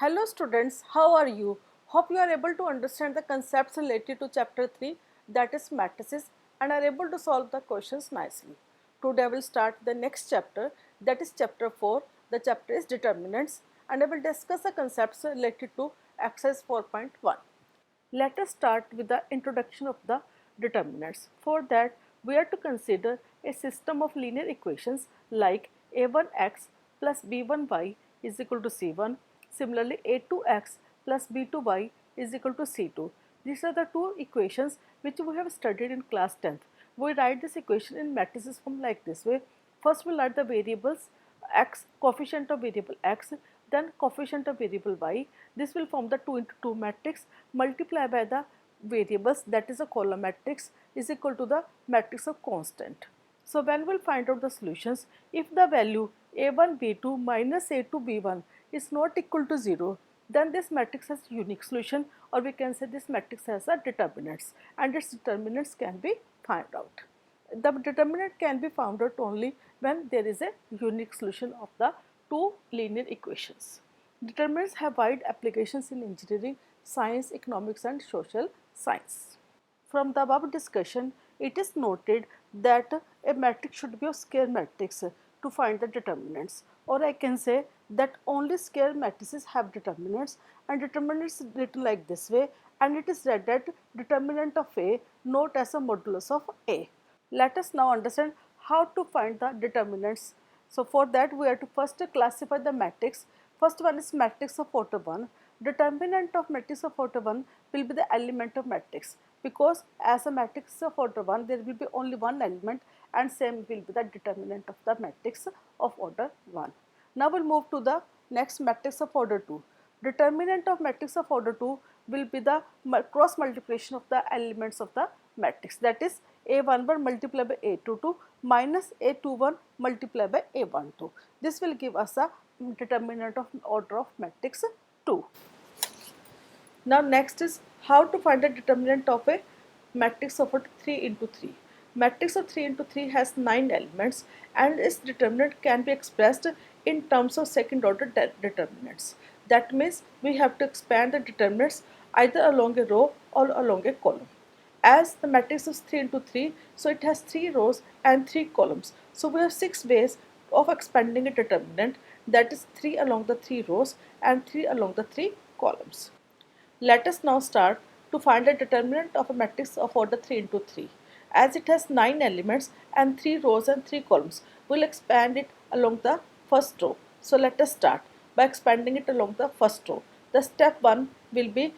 Hello students, how are you? Hope you are able to understand the concepts related to chapter 3, that is matrices, and are able to solve the questions nicely. Today I will start the next chapter, that is chapter 4. The chapter is determinants, and I will discuss the concepts related to exercise 4.1. Let us start with the introduction of the determinants. For that, we are to consider a system of linear equations like a1x plus b1y is equal to c1. Similarly, a2x plus b2y is equal to c2. These are the two equations which we have studied in class 10th. We write this equation in matrices form like this way. First, we write the variables x, coefficient of variable x, then coefficient of variable y. This will form the 2 into 2 matrix, multiply by the variables, that is a column matrix, is equal to the matrix of constant. So when we will find out the solutions, if the value a1 b2 minus a2 b1 is not equal to 0, then this matrix has unique solution, or we can say this matrix has a determinants, and its determinants can be found out. The determinant can be found out only when there is a unique solution of the two linear equations. Determinants have wide applications in engineering, science, economics and social science. From the above discussion, it is noted that a matrix should be a square matrix to find the determinants, or I can say that only square matrices have determinants, and determinants written like this way, and it is read that determinant of A not as a modulus of A. Let us now understand how to find the determinants. So for that we have to first classify the matrix. First one is matrix of order 1. Determinant of matrix of order 1 will be the element of matrix, because as a matrix of order 1 there will be only one element, and same will be the determinant of the matrix of order 1. Now we'll move to the next matrix of order 2. Determinant of matrix of order 2 will be the cross multiplication of the elements of the matrix, that is a11 multiplied by a22 minus a21 multiplied by a12. This will give us a determinant of order of matrix 2. Now next is how to find the determinant of a matrix of 3 into 3. Matrix of 3 into 3 has 9 elements, and its determinant can be expressed in terms of second order determinants. That means we have to expand the determinants either along a row or along a column. As the matrix is 3 into 3, so it has 3 rows and 3 columns. So we have 6 ways of expanding a determinant, that is 3 along the 3 rows and 3 along the 3 columns. Let us now start to find the determinant of a matrix of order 3 into 3. As it has 9 elements and 3 rows and 3 columns, we will expand it along the first row. So let us start by expanding it along the first row. The step 1 will be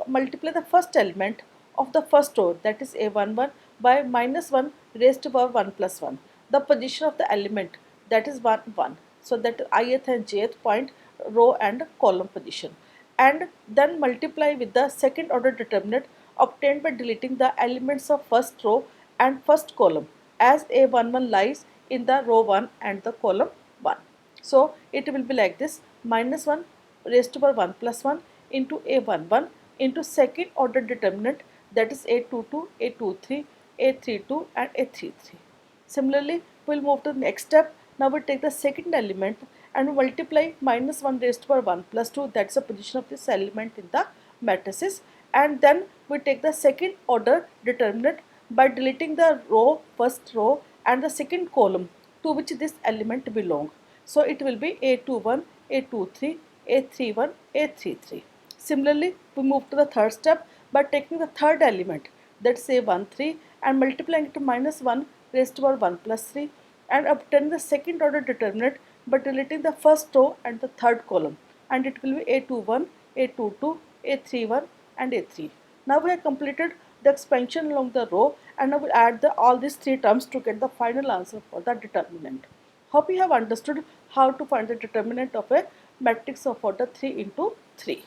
multiply the first element of the first row, that is a11, by minus 1 raised to power 1 plus 1. The position of the element, that is 1, 1. So that ith and jth point row and column position, and then multiply with the second order determinant obtained by deleting the elements of first row and first column, as a11 lies in the row 1 and the column 1. So it will be like this: minus 1 raised to power 1 plus 1 into a11 into second order determinant, that is a22, a23, a32 and a33. Similarly, we will move to the next step. Now we take the second element and multiply minus 1 raised to power 1 plus 2, that's the position of this element in the matrices, and then we take the second order determinant by deleting the row, first row and the second column to which this element belongs. So it will be a21, a23, a31, a33. Similarly, we move to the third step by taking the third element, that's a13, and multiplying it to minus 1 raised to power 1 plus 3, and obtaining the second order determinant by deleting the first row and the third column, and it will be a21, a22, a31 and a3. Now we have completed the expansion along the row, and now we add all these three terms to get the final answer for the determinant. Hope you have understood how to find the determinant of a matrix of order 3 into 3.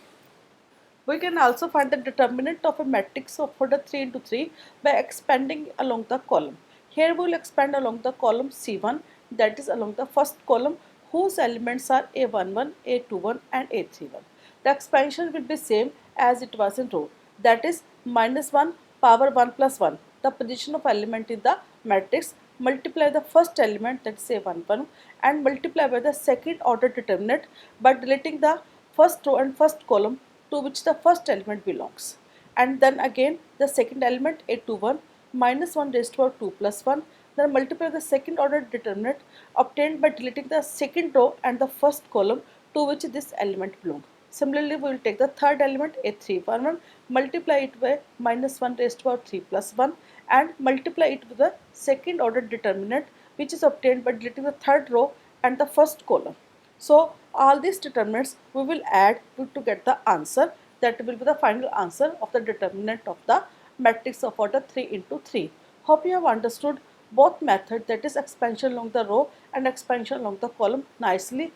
We can also find the determinant of a matrix of order 3 into 3 by expanding along the column. Here we will expand along the column C1, that is along the first column whose elements are A11, A21 and A31. The expansion will be same as it was in row, that is minus 1 power 1 plus 1, the position of element in the matrix, multiply the first element, that is A11, and multiply by the second order determinant by deleting the first row and first column to which the first element belongs. And then again the second element a21 minus 1 raised to power 2 plus 1, then multiply the second order determinant obtained by deleting the second row and the first column to which this element belongs. Similarly, we will take the third element a311, multiply it by minus 1 raised to power 3 plus 1 and multiply it with the second order determinant which is obtained by deleting the third row and the first column. So all these determinants we will add to get the answer, that will be the final answer of the determinant of the matrix of order 3 into 3. Hope you have understood both method, that is expansion along the row and expansion along the column nicely.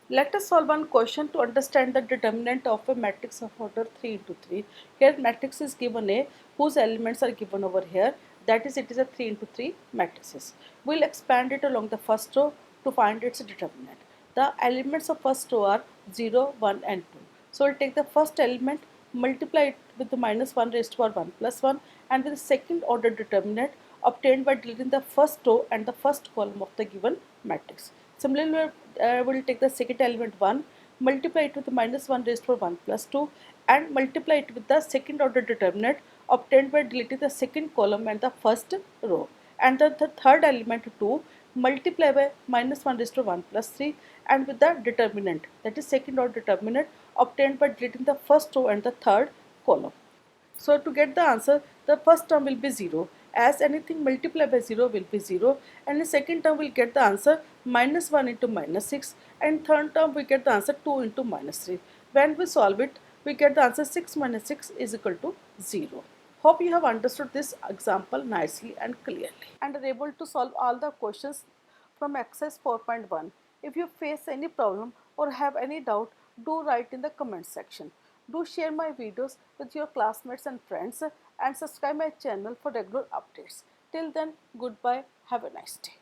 Let us solve one question to understand the determinant of a matrix of order 3 into 3. Here matrix is given A whose elements are given over here, that is it is a 3 into 3 matrices. We will expand it along the first row to find its determinant. The elements of first row are 0, 1 and 2. So we will take the first element, multiply it with the minus 1 raised to power 1 plus 1 and with the second order determinant obtained by deleting the first row and the first column of the given matrix. Similarly, we will take the second element 1, multiply it with the minus 1 raised to power 1 plus 2 and multiply it with the second order determinant obtained by deleting the second column and the first row. And the third element 2, multiply by minus 1 raised to 1 plus 3 and with the determinant, that is second order determinant obtained by deleting the first row and the third column. So to get the answer, the first term will be 0, as anything multiplied by 0 will be 0, and the second term will get the answer minus 1 into minus 6, and third term we get the answer 2 into minus 3. When we solve it, we get the answer 6 minus 6 is equal to 0. Hope you have understood this example nicely and clearly and are able to solve all the questions from exercise 4.1. If you face any problem or have any doubt, do write in the comment section. Do share my videos with your classmates and friends and subscribe my channel for regular updates. Till then, goodbye. Have a nice day.